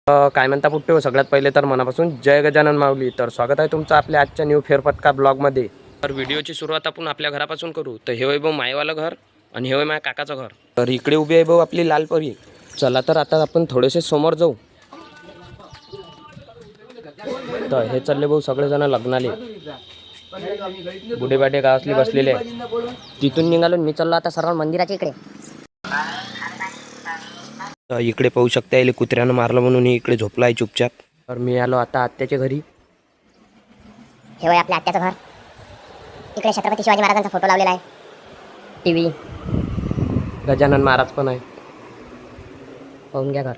काय म्हणता पुट्टे हो, सगळ्यात पहिले तर मनापासून जय गजानन माऊली. तर स्वागत आहे तुमचं आपल्या आजच्या न्यू फेरफटका ब्लॉगमध्ये. तर व्हिडिओची सुरुवात आपण आपल्या घरापासून करू. तर हे होय भाऊ मायवालं घर आणि हे होय माझ्या काकाचं घर. तर इकडे उभी आहे भाऊ आपली लालपरी. चला तर आता आपण थोडेसे समोर जाऊ. तर हे चालले भाऊ सगळेजण लग्नाले. बुढेबाटे गावातली बसलेले आहे. तिथून निघालो मी चाललो आता सरळ मंदिराच्या इकडे. इकडे पाहू शकता याला कुत्र्यानं मारलं म्हणून इकडे झोपला आहे चुपचाप. तर मी आलो आता आत्याच्या घरी. हे होय आपल्या आत्याचं घर. इकडे छत्रपती शिवाजी महाराजांचा फोटो लावलेला आहे. टीव्ही, गजानन महाराज पण आहे. पाहून घ्या घर.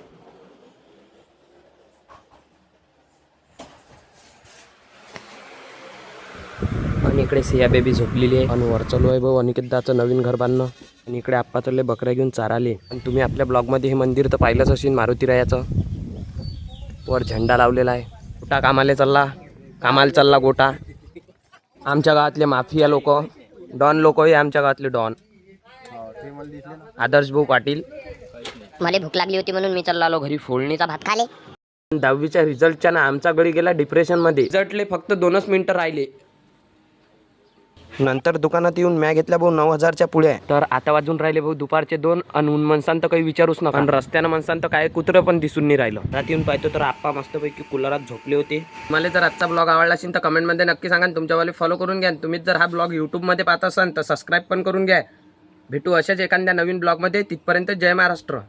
आणि इकडे सिया बेबी झोपलेली आहे. आणि वर चालू आहे भाऊ अनिकेतदाचं नवीन घर बांधणं. आणि इकडे आप्पा चालले बकऱ्या घेऊन चाराले. आणि तुम्ही आपल्या ब्लॉगमध्ये हे मंदिर तर पाहिलंच असेल मारुतीरायाचं. वर झेंडा लावलेला आहे. गोटा कामाला चालला गोटा. आमच्या गावातले माफिया लोक, डॉन लोक आहे आमच्या गावातले डॉन. आदर्श भाऊ पाटील. मला भूक लागली होती म्हणून मी चाललो आलो घरी फोडणीचा भात खाले. 10वीच्या रिझल्टच्या ना आमचा गडी गेला डिप्रेशनमध्ये. रिझल्टले फक्त 2च मिनिटं राहिले. नंतर दुकानात येऊन मॅ घेतल्या भाऊ 9,000च्या पुढे. तर आता वाजून राहिले भाऊ दुपारचे 2. आणि ऊन मनसान तर काही विचारूच नका. आणि रस्त्यानं मनसान तर काय कुत्रं पण दिसून नाही राहिलं. रात्री येऊन पाहतो तर आप्पा मस्तपैकी कुलरात झोपले होते. मला जर आजचा ब्लॉग आवडला असेल तर कमेंटमध्ये नक्की सांगा. तुमच्यावाले फॉलो करून घ्या. तुम्ही जर हा ब्लॉग यूट्यूबमध्ये पाहत असाल तर सबस्क्राईब पण करून घ्या. भेटू अशाच एखाद्या नवीन ब्लॉगमध्ये. तिथपर्यंत जय महाराष्ट्र.